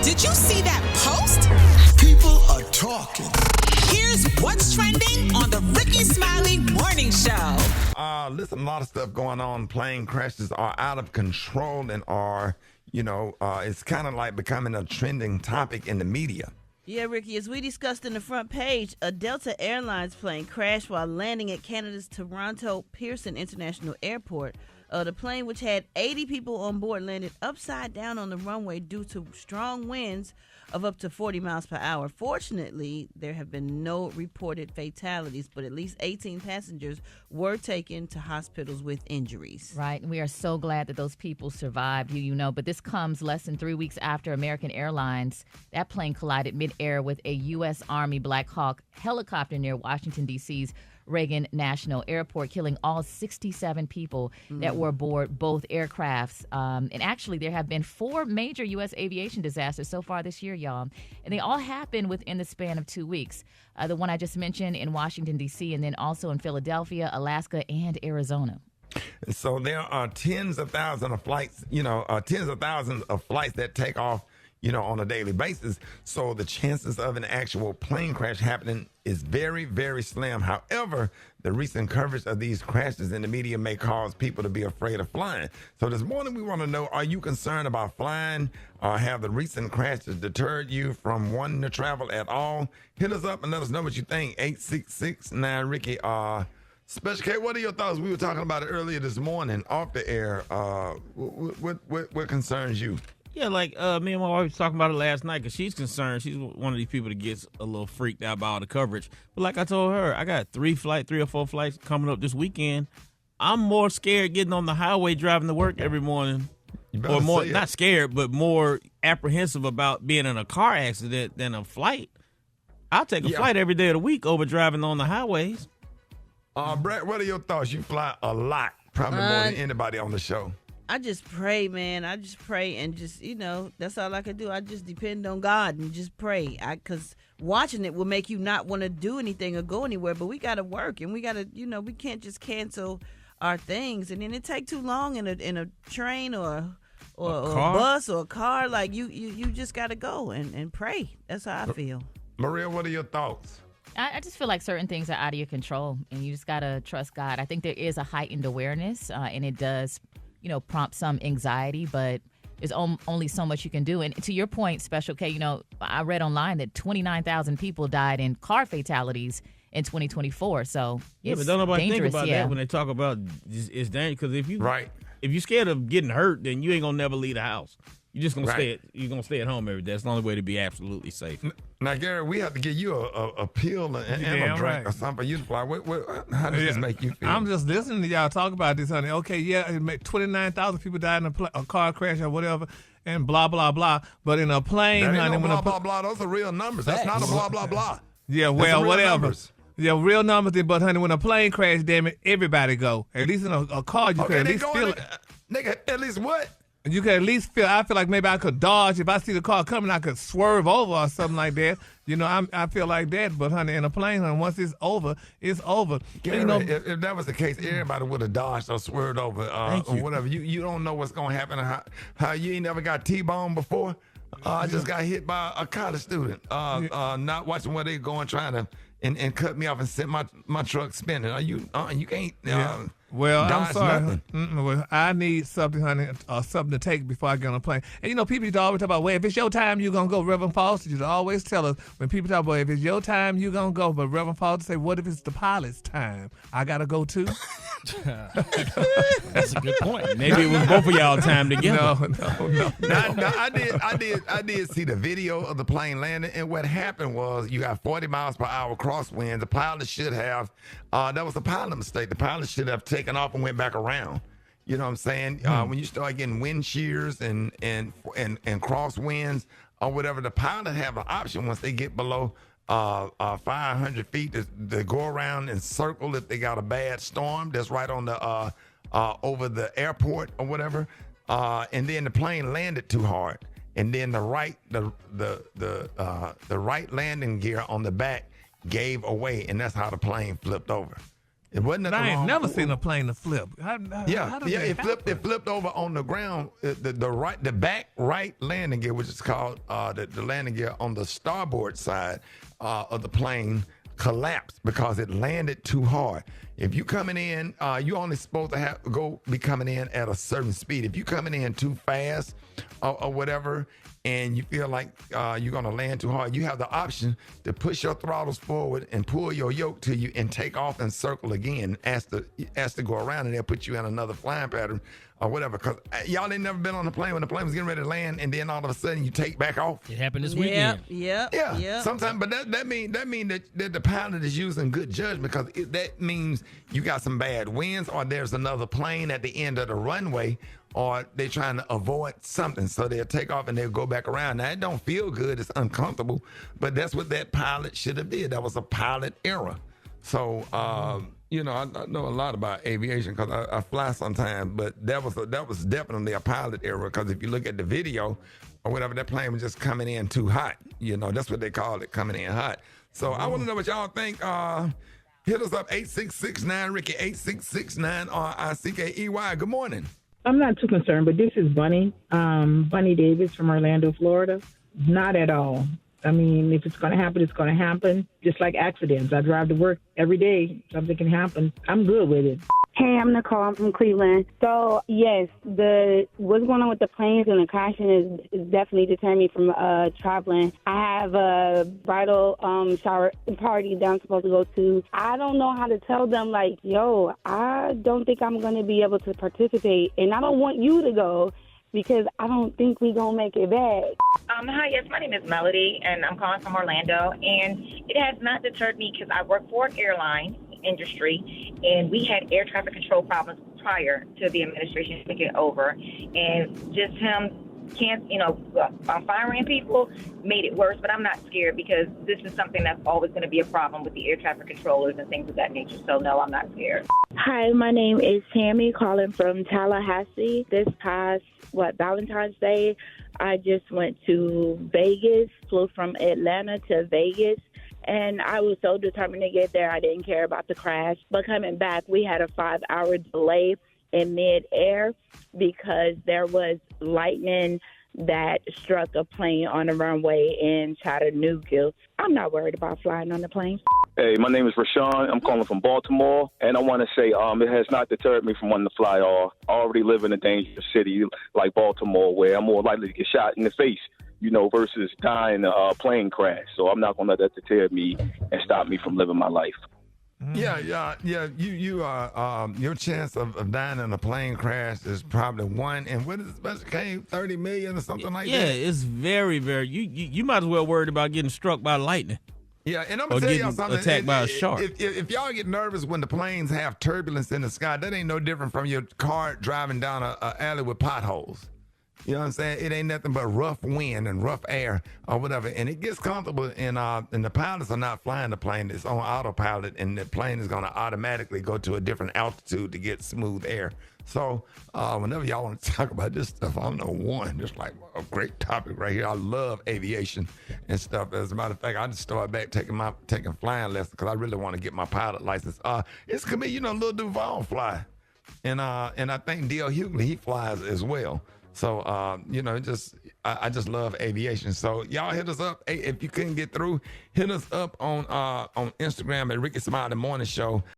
Did you see that post? People are talking. Here's what's trending on the Rickey Smiley Morning Show. Listen, a lot of stuff going on. Plane crashes are out of control and are, it's kind of like becoming a trending topic in the media. Yeah, Ricky, as we discussed in the front page, a Delta Airlines plane crashed while landing at Canada's Toronto Pearson International Airport. The plane, which had 80 people on board, landed upside down on the runway due to strong winds of up to 40 miles per hour. Fortunately, there have been no reported fatalities, but at least 18 passengers were taken to hospitals with injuries. Right, and we are so glad that those people survived, but this comes less than 3 weeks after American Airlines, that plane collided midair with a U.S. Army Black Hawk helicopter near Washington, D.C.'s Reagan National Airport, killing all 67 people that were aboard both aircrafts. And actually, there have been 4 major U.S. aviation disasters so far this year, y'all. And they all happened within the span of 2 weeks. The one I just mentioned in Washington, D.C., and then also in Philadelphia, Alaska, and Arizona. So there are tens of thousands of flights that take off, on a daily basis. So the chances of an actual plane crash happening is very, very slim. However, the recent coverage of these crashes in the media may cause people to be afraid of flying. So this morning we want to know, are you concerned about flying? Or have the recent crashes deterred you from wanting to travel at all? Hit us up and let us know what you think. 866-9-RICKY. Special K, what are your thoughts? We were talking about it earlier this morning off the air. What concerns you? Yeah, like me and my wife was talking about it last night because she's concerned. She's one of these people that gets a little freaked out by all the coverage. But like I told her, I got 3 or 4 flights coming up this weekend. I'm more scared getting on the highway driving to work every morning. Or more, not scared, but more apprehensive about being in a car accident than a flight. I'll take a flight every day of the week over driving on the highways. Brett, what are your thoughts? You fly a lot, probably more than anybody on the show. I just pray, man. I just pray and just, that's all I can do. I just depend on God and just pray. Because watching it will make you not want to do anything or go anywhere. But we got to work and we got to, we can't just cancel our things. And then it take too long in a train or a bus or a car. Like you just got to go and pray. That's how I feel. Maria, what are your thoughts? I just feel like certain things are out of your control and you just got to trust God. I think there is a heightened awareness and it does prompt some anxiety, but there's only so much you can do. And to your point, Special K, I read online that 29,000 people died in car fatalities in 2024. So but don't nobody think about that when they talk about it's dangerous. Because if you're scared of getting hurt, then you ain't gonna never leave the house. You're just gonna stay at home every day. That's the only way to be absolutely safe. Now, Gary, we have to give you a pill and a drink or something for you to fly. How does this make you feel? I'm just listening to y'all talk about this, honey. Okay, 29,000 people died in a car crash or whatever, and blah, blah, blah. But in a plane, that ain't honey. No blah, blah, blah. Those are real numbers. That's not a blah, blah, blah. Yeah, well, whatever. Numbers. Yeah, real numbers. But, honey, when a plane crash, damn it, everybody go. At least in a car, you can at least feel it. Nigga, at least what? You can at least I feel like maybe I could dodge. If I see the car coming, I could swerve over or something like that. I feel like that. But, honey, in a plane, honey, once it's over, it's over. Gary, if that was the case, everybody would have dodged or swerved over or whatever. You don't know what's going to happen. How you ain't never got T-boned before? I just got hit by a college student not watching where they going trying to and cut me off and sent my truck spinning. You can't... Well, I'm sorry. Well, I need something, honey, something to take before I get on a plane. And, people used to always talk about, well, if it's your time, you're going to go. Reverend Foster used to always tell us, when people talk about, if it's your time, you're going to go. But Reverend Foster say, what if it's the pilot's time? I got to go too? That's a good point. Maybe it was both of y'all time together. No. I did see the video of the plane landing, and what happened was you got 40 miles per hour crosswind. The pilot should have, that was a pilot mistake. The pilot should have taken off and went back around. You know what I'm saying? When you start getting wind shears and crosswinds or whatever, the pilot have an option once they get below 500 feet to go around and circle if they got a bad storm that's right on the over the airport or whatever. And then the plane landed too hard, and then the right landing gear on the back gave away, and that's how the plane flipped over. It wasn't nothing I ain't wrong. never seen a plane to flip. How does Yeah, that it happen? flipped over on the ground. The back right landing gear, which is called the landing gear on the starboard side of the plane, collapsed because it landed too hard. If you coming in, you only supposed to be coming in at a certain speed. If you coming in too fast or whatever, and you feel like you're gonna land too hard, you have the option to push your throttles forward and pull your yoke to you and take off and circle again. Ask to go around, and they'll put you in another flying pattern or whatever. Because y'all ain't never been on a plane when the plane was getting ready to land, and then all of a sudden you take back off. It happened this weekend. Yeah. Sometimes, but that mean that the pilot is using good judgment, because that means you got some bad winds, or there's another plane at the end of the runway, or they're trying to avoid something, so they'll take off and they'll go back around. Now, it don't feel good. It's uncomfortable, but that's what that pilot should have did. That was a pilot error. So, I know a lot about aviation because I fly sometimes, but that was definitely a pilot error, because if you look at the video or whatever, that plane was just coming in too hot. That's what they call it, coming in hot. So I want to know what y'all think. Hit us up, 8669-RICKY, 8669-RICKEY. Good morning. I'm not too concerned, but this is Bunny Davis from Orlando, Florida. Not at all. I mean, if it's going to happen, it's going to happen. Just like accidents. I drive to work every day. Something can happen. I'm good with it. Hey, I'm Nicole. I'm from Cleveland. So, yes, what's going on with the planes and the crashing is definitely deterring me from traveling. I have a bridal shower party that I'm supposed to go to. I don't know how to tell them, like, yo, I don't think I'm going to be able to participate, and I don't want you to go because I don't think we're going to make it back. Hi, yes, my name is Melody, and I'm calling from Orlando, and it has not deterred me because I work for an airline industry, and we had air traffic control problems prior to the administration taking over, and just him firing people made it worse. But I'm not scared because this is something that's always going to be a problem with the air traffic controllers and things of that nature. So no, I'm not scared. Hi, my name is Tammy, calling from Tallahassee. This past, Valentine's Day, I just went to Vegas, flew from Atlanta to Vegas, and I was so determined to get there, I didn't care about the crash. But coming back, we had a 5-hour delay in mid-air because there was lightning that struck a plane on the runway in Chattanooga. I'm not worried about flying on the plane. Hey, my name is Rashawn. I'm calling from Baltimore, and I want to say it has not deterred me from wanting to fly. I already live in a dangerous city like Baltimore, where I'm more likely to get shot in the face, versus dying in a plane crash. So I'm not going to let that deter me and stop me from living my life. Yeah. You are your chance of dying in a plane crash is probably 1 and what is it, special came 30 million or something like that. Yeah, it's very, very. You might as well worried about getting struck by lightning. Yeah, and I'm Or gonna tell y'all getting something. attacked by a shark. If y'all get nervous when the planes have turbulence in the sky, that ain't no different from your car driving down a alley with potholes. You know what I'm saying? It ain't nothing but rough wind and rough air or whatever. And it gets comfortable, and the pilots are not flying the plane. It's on autopilot, and the plane is going to automatically go to a different altitude to get smooth air. So whenever y'all want to talk about this stuff, I'm just like a great topic right here. I love aviation and stuff. As a matter of fact, I just started back taking flying lessons because I really want to get my pilot license. It's could be, Lil Duval fly. And I think D.L. Hughley, he flies as well. So, I just love aviation. So y'all hit us up. Hey, if you couldn't get through, hit us up on Instagram at Rickey Smiley Morning Show.